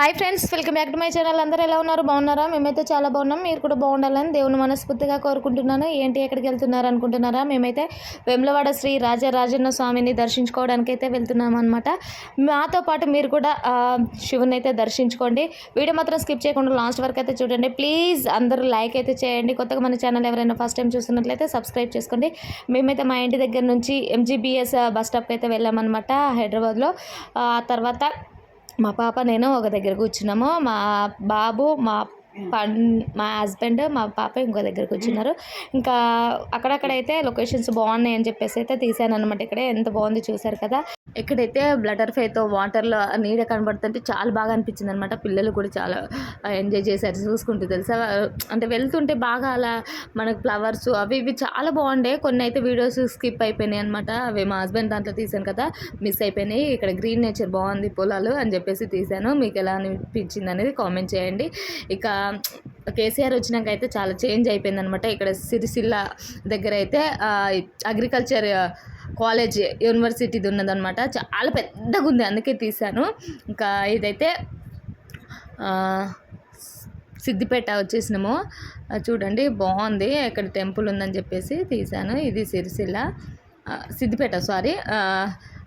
Hi friends, welcome back to my channel. అందరూ ఎలా ఉన్నారు? బాగున్నారా? మేమైతే చాలా బాగున్నాం. మీరు కూడా బాగుండాలని దేవుని మనస్ఫూర్తిగా కోరుకుంటున్నాను. ఏంటి ఎక్కడికి వెళ్తున్నారు అనుకుంటున్నారా? మేమైతే వేములవాడ శ్రీ రాజరాజన్న స్వామిని దర్శించుకోవడానికి అయితే వెళ్తున్నాం అనమాట. మాతో పాటు మీరు కూడా శివుని అయితే దర్శించుకోండి. వీడియో మాత్రం స్కిప్ చేయకుండా లాస్ట్ వరకు అయితే చూడండి. ప్లీజ్ అందరూ లైక్ అయితే చేయండి. కొత్తగా మన ఛానల్ ఎవరైనా ఫస్ట్ టైం చూస్తున్నట్లయితే సబ్స్క్రైబ్ చేసుకోండి. మేమైతే మా ఇంటి దగ్గర నుంచి MGBS బస్ స్టాప్కి అయితే వెళ్ళామన్నమాట హైదరాబాద్లో. ఆ తర్వాత మా పాప నేను ఒక దగ్గర కూర్చున్నాము. మా బాబు మా హస్బెండ్ మా పాప ఇంకో దగ్గర కూర్చున్నారు. ఇంకా అక్కడక్కడైతే లొకేషన్స్ బాగున్నాయి అని చెప్పేసి అయితే తీసాను అనమాట. ఇక్కడే ఎంత బాగుంది చూసారు కదా. ఇక్కడైతే బటర్ఫ్లైతో వాటర్లో నీడ కనబడుతుంటే చాలా బాగా అనిపించింది అనమాట. పిల్లలు కూడా చాలా ఎంజాయ్ చేశారు చూసుకుంటూ. తెలుసా, అంటే వెళ్తుంటే బాగా అలా మనకు ఫ్లవర్స్ అవి ఇవి చాలా బాగుండే. కొన్ని అయితే వీడియోస్ స్కిప్ అయిపోయినాయి అనమాట. అవి మా హస్బెండ్ దాంట్లో తీసాను కదా, మిస్ అయిపోయినాయి. ఇక్కడ గ్రీన్ నేచర్ బాగుంది పొలాలు అని చెప్పేసి తీసాను. మీకు ఎలా అనిపించింది అనేది కామెంట్ చేయండి. ఇక కేసీఆర్ వచ్చినాక అయితే చాలా చేంజ్ అయిపోయింది అనమాట. ఇక్కడ సిరిసిల్ల దగ్గర అయితే అగ్రికల్చర్ కాలేజ్ యూనివర్సిటీది ఉన్నదనమాట. చాలా పెద్దగా ఉంది, అందుకే తీశాను. ఇంకా ఇదైతే సిద్దిపేట వచ్చేసినాము. చూడండి బాగుంది, ఇక్కడ టెంపుల్ ఉందని చెప్పేసి తీశాను. ఇది సిద్దిపేట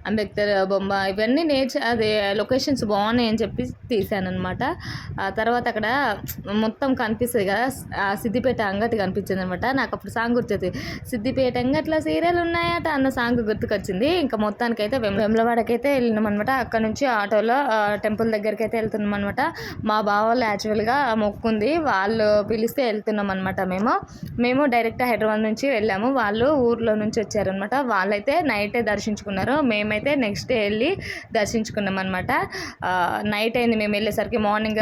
అంబేద్కర్ బొమ్మ ఇవన్నీ అదే లొకేషన్స్ బాగున్నాయి అని చెప్పి తీశాను అనమాట. తర్వాత అక్కడ మొత్తం కనిపిస్తుంది కదా, సిద్దిపేట అంగటి కనిపించింది అనమాట. నాకు అప్పుడు సాంగ్ గుర్తుంది, సిద్దిపేట అంగట్ల సీరియల్ ఉన్నాయట అన్న సాంగ్ గుర్తుకొచ్చింది. ఇంకా మొత్తానికైతే వేములవాడకైతే వెళ్ళినాం అనమాట. అక్కడ నుంచి ఆటోలో టెంపుల్ దగ్గరికి అయితే వెళ్తున్నాం అనమాట. మా బావ వాళ్ళు యాక్చువల్గా మొక్కుంది, వాళ్ళు పిలిస్తే వెళ్తున్నాం అనమాట. మేము డైరెక్ట్ హైదరాబాద్ నుంచి వెళ్ళాము. వాళ్ళు ఊర్లో నుంచి వచ్చారనమాట. వాళ్ళైతే నైటే దర్శించుకున్నారు. మేమైతే నెక్స్ట్ డే వెళ్ళి దర్శించుకున్నాం అనమాట. నైట్ అయింది మేము వెళ్ళేసరికి. మార్నింగ్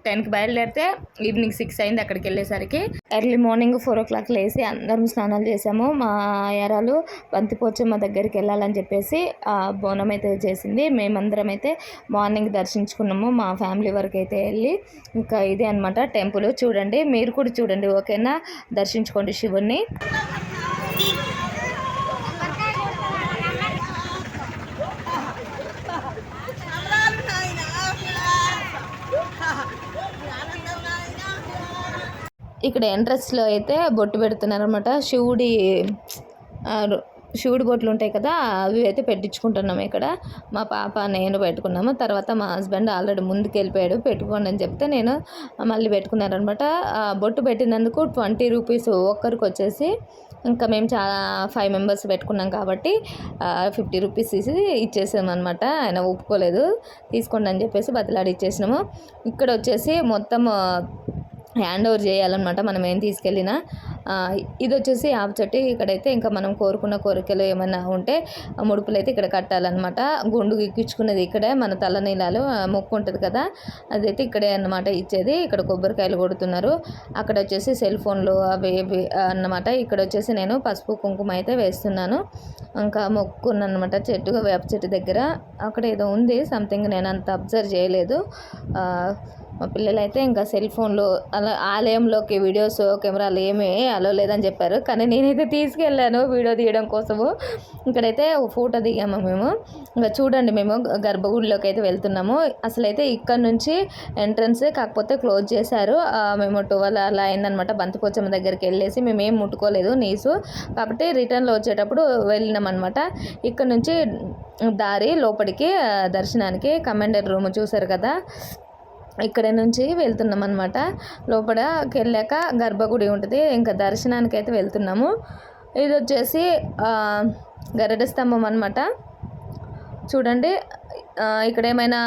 10కి బయలుదేరితే ఈవినింగ్ 6 అయింది అక్కడికి వెళ్ళేసరికి. ఎర్లీ మార్నింగ్ 4 o'clock లేసి అందరం స్నానాలు చేసాము. మా యారాలు బంతిపోచమ్మ దగ్గరికి వెళ్ళాలని చెప్పేసి బోనం అయితే చేసింది. మేమందరం అయితే మార్నింగ్ దర్శించుకున్నాము. మా ఫ్యామిలీ వరకు అయితే వెళ్ళి ఇంకా ఇదే అనమాట టెంపుల్. చూడండి, మీరు కూడా చూడండి, ఓకేనా? దర్శించుకోండి శివుణ్ణి. ఇక్కడ ఎంట్రన్స్లో అయితే బొట్టు పెడుతున్నారనమాట. శివుడి బొట్లు ఉంటాయి కదా, అవి అయితే పెట్టించుకుంటున్నాము. ఇక్కడ మా పాప నేను పెట్టుకున్నాము. తర్వాత మా హస్బెండ్ ఆల్రెడీ ముందుకు వెళ్ళిపోయాడు, పెట్టుకోండి అని చెప్తే నేను మళ్ళీ పెట్టుకున్నారనమాట. బొట్టు పెట్టినందుకు 20 రూపీస్ ఒక్కరికి వచ్చేసి. ఇంకా మేము చాలా 5 మెంబర్స్ పెట్టుకున్నాం కాబట్టి 50 రూపీస్ ఇచ్చేసాము అనమాట. ఆయన ఒప్పుకోలేదు, తీసుకోండి అని చెప్పేసి బతిలాడి ఇచ్చేసినాము. ఇక్కడ వచ్చేసి మొత్తం హ్యాండ్ ఓవర్ చేయాలన్నమాట మనం ఏం తీసుకెళ్ళినా. ఇది వచ్చేసి ఆపు చెట్టు. ఇక్కడైతే ఇంకా మనం కోరుకున్న కోరికలు ఏమైనా ఉంటే ముడుపులు అయితే ఇక్కడ కట్టాలన్నమాట. గుండు ఎక్కించుకునేది ఇక్కడే, మన తలనీలాలు మొక్కు ఉంటుంది కదా, అదైతే ఇక్కడే అన్నమాట ఇచ్చేది. ఇక్కడ కొబ్బరికాయలు కొడుతున్నారు. అక్కడ వచ్చేసి సెల్ ఫోన్లు అవి అన్నమాట. ఇక్కడ వచ్చేసి నేను పసుపు కుంకుమ అయితే వేస్తున్నాను. ఇంకా మొక్కున్నాను అనమాట వేప చెట్టు దగ్గర. అక్కడ ఏదో ఉంది సంథింగ్, నేను అంత అబ్జర్వ్ చేయలేదు. మా పిల్లలైతే ఇంకా సెల్ ఫోన్లో అలా ఆలయంలోకి వీడియోస్ కెమెరాలు ఏమీ అలో లేదని చెప్పారు, కానీ నేనైతే తీసుకెళ్ళాను వీడియో తీయడం కోసము. ఇక్కడైతే ఫోటో దిగాము మేము. ఇంకా చూడండి, మేము గర్భగుడిలోకి అయితే వెళ్తున్నాము. అసలైతే ఇక్కడ నుంచి ఎంట్రన్స్, కాకపోతే క్లోజ్ చేశారు. మేము 12 అలా అయిందనమాట. బంతిపోచమ్మ దగ్గరికి వెళ్ళేసి మేమేం ముట్టుకోలేదు నీసు, కాబట్టి రిటర్న్లో వచ్చేటప్పుడు వెళ్ళినాం అనమాట. ఇక్కడ నుంచి దారి లోపలికి దర్శనానికి కమాండర్ రూమ్ చూసారు కదా, ఇక్కడ నుంచి వెళ్తున్నాం అనమాట. లోపలికి వెళ్ళాక గర్భగుడి ఉంటుంది, ఇంకా దర్శనానికి అయితే వెళ్తున్నాము. ఇది వచ్చేసి గరుడ స్తంభం అనమాట. చూడండి, ఇక్కడ ఏమైనా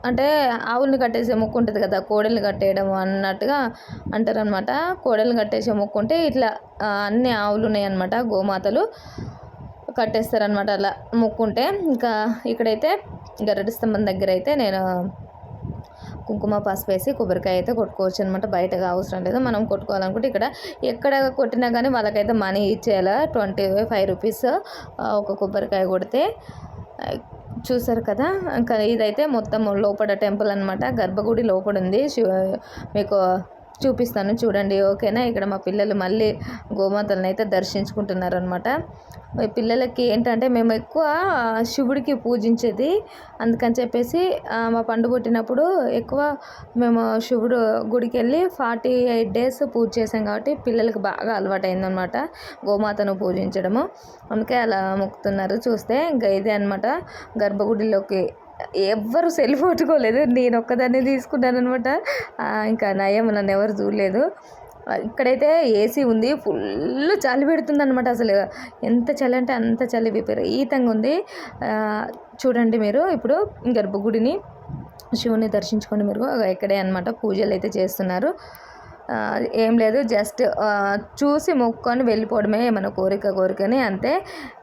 అంటే ఆవుల్ని కట్టేసే మొక్కు ఉంటుంది కదా, కోడల్ని కట్టేయడం అన్నట్టుగా అంటారనమాట. కోడల్ని కట్టేసే మొక్కు ఉంటే ఇట్లా అన్ని ఆవులు ఉన్నాయన్నమాట, గోమాతలు కట్టేస్తారనమాట అలా మొక్కుంటే. ఇంకా ఇక్కడైతే గరుడ స్తంభం దగ్గర అయితే నేను కుంకుమ పసుపు వేసి కొబ్బరికాయ అయితే కొట్టుకోవచ్చు అనమాట. బయటగా అవసరం లేదు. మనం కొట్టుకోవాలనుకుంటే ఇక్కడ ఎక్కడ కొట్టినా కానీ వాళ్ళకైతే మనీ ఇచ్చేయాలి. 25 రూపీస్ ఒక కొబ్బరికాయ కొడితే. చూసారు కదా, ఇంకా ఇదైతే మొత్తం లోపల టెంపుల్ అనమాట. గర్భగుడి లోపల ఉంది. మీకు చూపిస్తాను చూడండి, ఓకేనా. ఇక్కడ మా పిల్లలు మళ్ళీ గోమాతలను అయితే దర్శించుకుంటున్నారనమాట. పిల్లలకి ఏంటంటే మేము ఎక్కువ శివుడికి పూజించేది, అందుకని చెప్పేసి మా పండు పుట్టినప్పుడు ఎక్కువ మేము శివుడు గుడికి వెళ్ళి 48 డేస్ పూజ చేసాం కాబట్టి పిల్లలకి బాగా అలవాటైందనమాట గోమాతను పూజించడము. అందుకే అలా మొక్కుతున్నారు. చూస్తే ఇంకా ఇదే అనమాట గర్భగుడిలోకి ఎవ్వరు సెల్ఫ్ పట్టుకోలేదు, నేను ఒక్కదాన్ని తీసుకున్నాను అనమాట. ఇంకా నయం, నన్ను ఎవరు చూడలేదు. ఇక్కడైతే ఏసీ ఉంది, ఫుల్ చలి పెడుతుంది అనమాట. అసలు ఎంత చలి అంటే అంత చలి, విపరీతంగా ఉంది. చూడండి మీరు ఇప్పుడు గర్భగుడిని, శివుని దర్శించుకోండి. మీరు ఇక్కడే అనమాట పూజలు అయితే చేస్తున్నారు. ఏం లేదు, జస్ట్ చూసి మొక్కుకొని వెళ్ళిపోవడమే, మన కోరికని అంతే.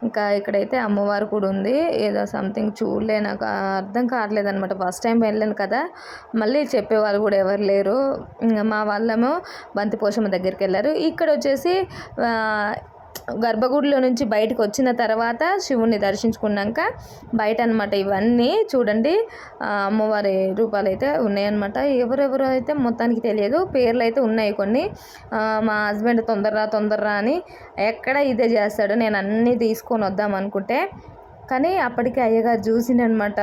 ఇంకా ఇక్కడైతే అమ్మవారు కూడా ఉంది, ఏదో సంథింగ్ చూడలే, నాకు అర్థం కావట్లేదు అనమాట. ఫస్ట్ టైం వెళ్ళాను కదా, మళ్ళీ చెప్పేవాళ్ళు కూడా ఎవరు లేరు. మా వాళ్ళేమో బంతిపోషమ్మ దగ్గరికి వెళ్ళారు. ఇక్కడ వచ్చేసి గర్భగుడిలో నుంచి బయటకు వచ్చిన తర్వాత శివుణ్ణి దర్శించుకున్నాక బయట అనమాట ఇవన్నీ చూడండి, అమ్మవారి రూపాలు అయితే ఉన్నాయన్నమాట. ఎవరెవరు అయితే మొత్తానికి తెలియదు, పేర్లు అయితే ఉన్నాయి కొన్ని. మా హస్బెండ్ తొందరరా అని ఎక్కడ ఇదే చేస్తాడు, నేను అన్నీ తీసుకొని వద్దాం అనుకుంటే, కానీ అప్పటికే అయ్యగారు చూసిండనమాట.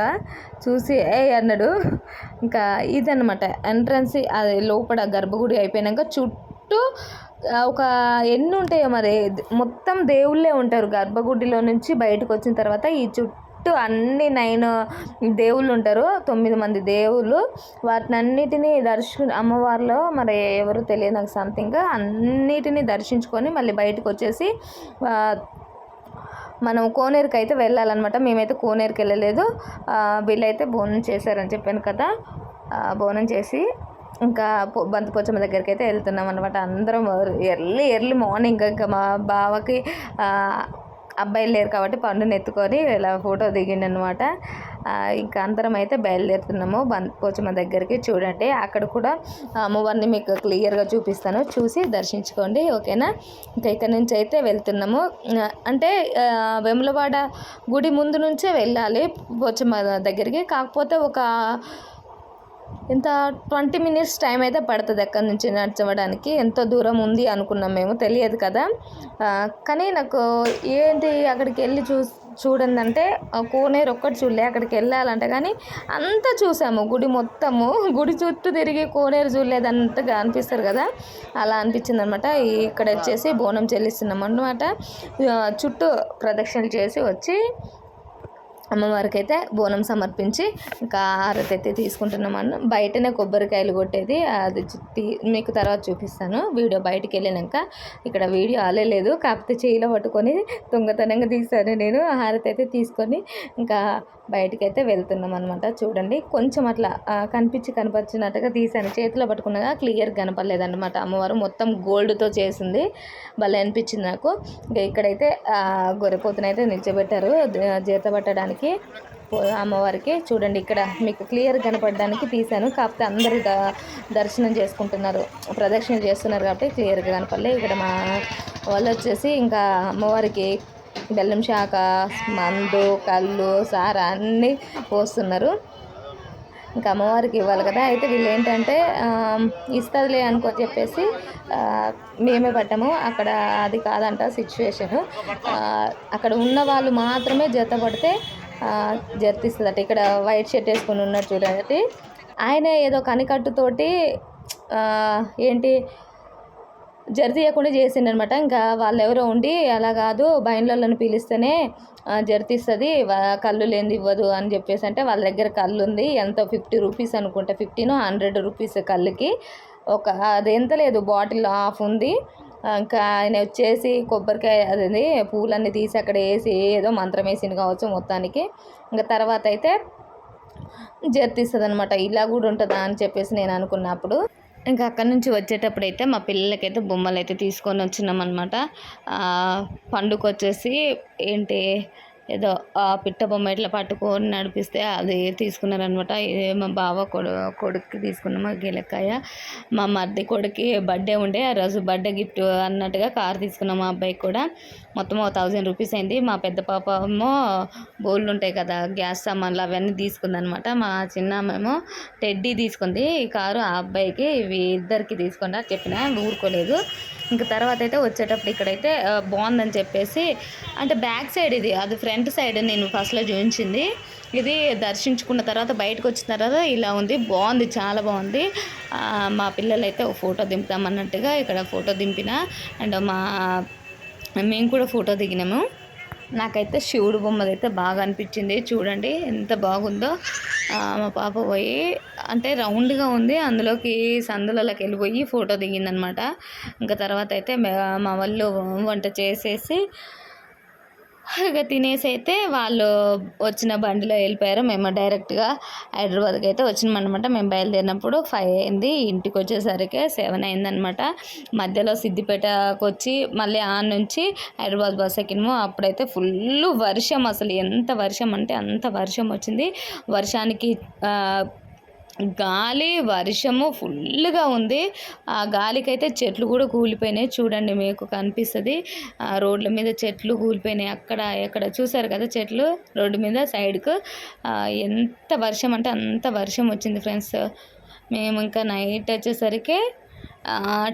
చూసి అన్నాడు. ఇంకా ఇదనమాట ఎంట్రన్స్, అది లోపల గర్భగుడి అయిపోయాక చుట్టూ ఒక ఎన్ని ఉంటాయో మరి, మొత్తం దేవుళ్ళే ఉంటారు. గర్భగుడిలో నుంచి బయటకు వచ్చిన తర్వాత ఈ చుట్టూ అన్ని 9 దేవుళ్ళు ఉంటారు, 9 మంది దేవుళ్ళు. వాటిని అన్నిటినీ అమ్మవారిలో మరి ఎవరు తెలియదు నాకు, సంథింగ్ అన్నిటినీ దర్శించుకొని మళ్ళీ బయటకు వచ్చేసి మనం కోనేరుకి అయితే వెళ్ళాలన్నమాట. మేమైతే కోనేరుకి వెళ్ళలేదు, వీళ్ళైతే బోనం చేశారని చెప్పాను కదా, బోనం చేసి ఇంకా బంతిపోచమ్మ దగ్గరికి అయితే వెళ్తున్నాం అనమాట. అందరం ఎర్లీ మార్నింగ్, ఇంకా మా బావకి అబ్బాయిలు లేరు కాబట్టి పండుని ఎత్తుకొని ఇలా ఫోటో దిగిండనమాట. ఇంకా అందరం అయితే బయలుదేరుతున్నాము బంతిపోచమ్మ దగ్గరికి. చూడండి అక్కడ కూడా అమ్మవారిని మీకు క్లియర్గా చూపిస్తాను, చూసి దర్శించుకోండి, ఓకేనా. ఇంకా ఇక్కడ నుంచి అయితే వెళ్తున్నాము. అంటే వేములవాడ గుడి ముందు నుంచే వెళ్ళాలి పోచమ్మ దగ్గరికి, కాకపోతే ఒక ఇంత 20 మినిట్స్ టైం అయితే పడుతుంది అక్కడి నుంచి నడచడానికి. ఎంతో దూరం ఉంది అనుకున్నాం మేము, తెలియదు కదా. కానీ నాకు ఏంటి అక్కడికి వెళ్ళి చూడండి అంటే కోనేరు ఒక్కటి చూడలే, అక్కడికి వెళ్ళాలంటే కానీ అంతా చూసాము, గుడి మొత్తము, గుడి చుట్టూ తిరిగి కోనేరు చూడలేదు అంతగా అనిపిస్తారు కదా, అలా అనిపించింది అనమాట. ఇక్కడ వచ్చేసి బోనం చెల్లిస్తున్నాం అనమాట. చుట్టూ ప్రదక్షిణలు చేసి వచ్చి అమ్మవారికి అయితే బోనం సమర్పించి ఇంకా హారతి అయితే తీసుకుంటున్నామన్న. బయటనే కొబ్బరికాయలు కొట్టేది, అది మీకు తర్వాత చూపిస్తాను వీడియో. బయటికి వెళ్ళినాక ఇక్కడ వీడియో ఆలేదు, కాకపోతే చేయిలో పట్టుకొని దొంగతనంగా తీసాను నేను. హారతి అయితే తీసుకొని ఇంకా బయటికి అయితే వెళ్తున్నాం అనమాట. చూడండి కొంచెం అట్లా కనిపించినట్టుగా తీసాను, చేతిలో పట్టుకున్నగా క్లియర్గా కనపడలేదన్నమాట. అమ్మవారు మొత్తం గోల్డ్తో చేసింది, భలే అనిపించింది నాకు. ఇంకా ఇక్కడైతే గొర్రెపోతునైతే నిల్చోబెట్టారు జీత పట్టడానికి అమ్మవారికి. చూడండి ఇక్కడ మీకు క్లియర్ కనపడడానికి తీశాను, కాకపోతే అందరూ దర్శనం చేసుకుంటున్నారు, ప్రదక్షిణలు చేస్తున్నారు కాబట్టి క్లియర్గా కనపడలే. ఇక్కడ మా వాళ్ళు వచ్చేసి ఇంకా అమ్మవారికి బెల్లం శాఖ, మందు, కళ్ళు, సార అన్నీ పోస్తున్నారు. ఇంకా అమ్మవారికి ఇవ్వాలి కదా. అయితే వీళ్ళు ఏంటంటే ఇస్తుందిలే అనుకొని చెప్పేసి మేమే పట్టాము. అక్కడ అది కాదంట సిచ్యువేషను, అక్కడ ఉన్న వాళ్ళు మాత్రమే జత పడితే జర్తిస్తుందట. ఇక్కడ వైట్ షర్ట్ వేసుకొని ఉన్నాడు చూడండి, ఆయన ఏదో కనికట్టుతోటి ఏంటి జర్తీయకుండా చేసిండనమాట. ఇంకా వాళ్ళు ఎవరో ఉండి అలా కాదు బయళ్ళని పిలిస్తేనే జర్తిస్తుంది, కళ్ళు లేనిది ఇవ్వదు అని చెప్పేసి అంటే వాళ్ళ దగ్గర కళ్ళు ఉంది, ఎంత 50 రూపీస్ అనుకుంటా, 100 రూపీస్ కళ్ళుకి. ఒక అది ఎంత లేదు, బాటిల్ హాఫ్ ఉంది. ఇంకా ఆయన వచ్చేసి కొబ్బరికాయ అదే పూలన్నీ తీసి అక్కడ వేసి ఏదో మంత్రం వేసింది కావచ్చు మొత్తానికి. ఇంకా తర్వాత అయితే జర్తిస్తుంది అనమాట. ఇలా కూడా ఉంటుందా అని చెప్పేసి నేను అనుకున్నప్పుడు. ఇంకా అక్కడి నుంచి వచ్చేటప్పుడు అయితే మా పిల్లలకైతే బొమ్మలు అయితే తీసుకొని వచ్చినాం అనమాట. పండుగ వచ్చేసి ఏంటి ఏదో పిట్ట బొమ్మ ఇట్లా పట్టుకొని నడిపిస్తే అది తీసుకున్నారనమాట. ఇది మా బావ కొడుకుకి తీసుకున్నాము గీలకాయ. మా మరిది కొడుకు బర్త్డే ఉండే, ఆ రోజు బర్త్డే గిఫ్ట్ అన్నట్టుగా కార్ తీసుకున్నాం మా అబ్బాయికి కూడా. మొత్తం 1000 రూపీస్ అయింది. మా పెద్ద పాప ఏమో బౌళ్ళు ఉంటాయి కదా గ్యాస్ సామాన్లు అవన్నీ తీసుకుందనమాట. మా చిన్నామేమో టెడ్డీ తీసుకుంది. ఈ కారు ఆ అబ్బాయికి ఇవి ఇద్దరికి తీసుకున్నా చెప్పిన ఊరుకోలేదు. ఇంకా తర్వాత అయితే వచ్చేటప్పుడు ఇక్కడైతే బాగుందని చెప్పేసి అంటే బ్యాక్ సైడ్ ఇది, అది ఫ్రంట్ సైడ్ నేను ఫస్ట్లో చూపించింది. ఇది దర్శించుకున్న తర్వాత బయటకు వచ్చిన తర్వాత ఇలా ఉంది, బాగుంది, చాలా బాగుంది. మా పిల్లలు అయితే ఒక ఫోటో దింపుతామన్నట్టుగా ఇక్కడ ఫోటో దింపిన అండ్ మేము కూడా ఫోటో దిగినాము. నాకైతే శివుడు బొమ్మదైతే బాగా అనిపించింది. చూడండి ఎంత బాగుందో. మా పాప పోయి అంటే రౌండ్గా ఉంది, అందులోకి సందులలోకి వెళ్ళిపోయి ఫోటో దిగిందనమాట. ఇంకా తర్వాత అయితే మా వాళ్ళు వంట చేసేసి ఇక తినేసి అయితే వాళ్ళు వచ్చిన బండిలో వెళ్ళిపోయారు. మేము డైరెక్ట్గా హైదరాబాద్కి అయితే వచ్చినామన్నమాట. మేము బయలుదేరినప్పుడు 5 అయింది, ఇంటికి వచ్చేసరికి 7 అయిందనమాట. మధ్యలో సిద్దిపేటకు వచ్చి మళ్ళీ ఆ నుంచి హైదరాబాద్ బస్ ఎక్కినాము. అప్పుడైతే ఫుల్ వర్షం, అసలు ఎంత వర్షం అంటే అంత వర్షం వచ్చింది. వర్షానికి గాలి వర్షము ఫుల్గా ఉంది. ఆ గాలికైతే చెట్లు కూడా కూలిపోయినాయి. చూడండి మీకు కనిపిస్తుంది, రోడ్ల మీద చెట్లు కూలిపోయినాయి. అక్కడ ఎక్కడ చూసారు కదా చెట్లు రోడ్డు మీద సైడ్కు. ఎంత వర్షం అంటే అంత వర్షం వచ్చింది ఫ్రెండ్స్. మేము ఇంకా నైట్ వచ్చేసరికి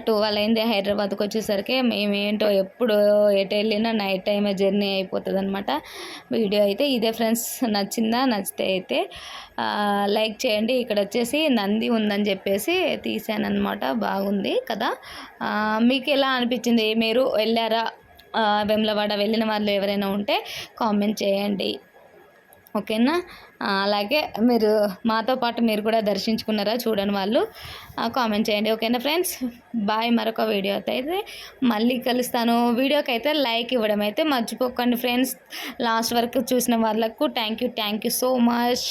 12 అయింది హైదరాబాద్కి వచ్చేసరికి. మేమేంటో ఎప్పుడు ఎటు వెళ్ళినా నైట్ టైమే జర్నీ అయిపోతుంది అనమాట. వీడియో అయితే ఇదే ఫ్రెండ్స్. నచ్చిందా? నచ్చితే అయితే లైక్ చేయండి. ఇక్కడ వచ్చేసి నంది ఉందని చెప్పేసి తీసానమాట, బాగుంది కదా. మీకు ఎలా అనిపించింది? మీరు వెళ్ళారా? వేములవాడ వెళ్ళిన వాళ్ళు ఎవరైనా ఉంటే కామెంట్ చేయండి, ఓకేనా. అలాగే మీరు మాతో పాటు మీరు కూడా దర్శించుకున్నారా చూడని వాళ్ళు కామెంట్ చేయండి, ఓకేనా ఫ్రెండ్స్. బాయ్. మరొక వీడియో అయితే మళ్ళీ కలుస్తాను. వీడియోకి అయితే లైక్ ఇవ్వడం అయితే మర్చిపోకండి ఫ్రెండ్స్. లాస్ట్ వరకు చూసిన వాళ్ళకు థ్యాంక్ యూ సో మచ్.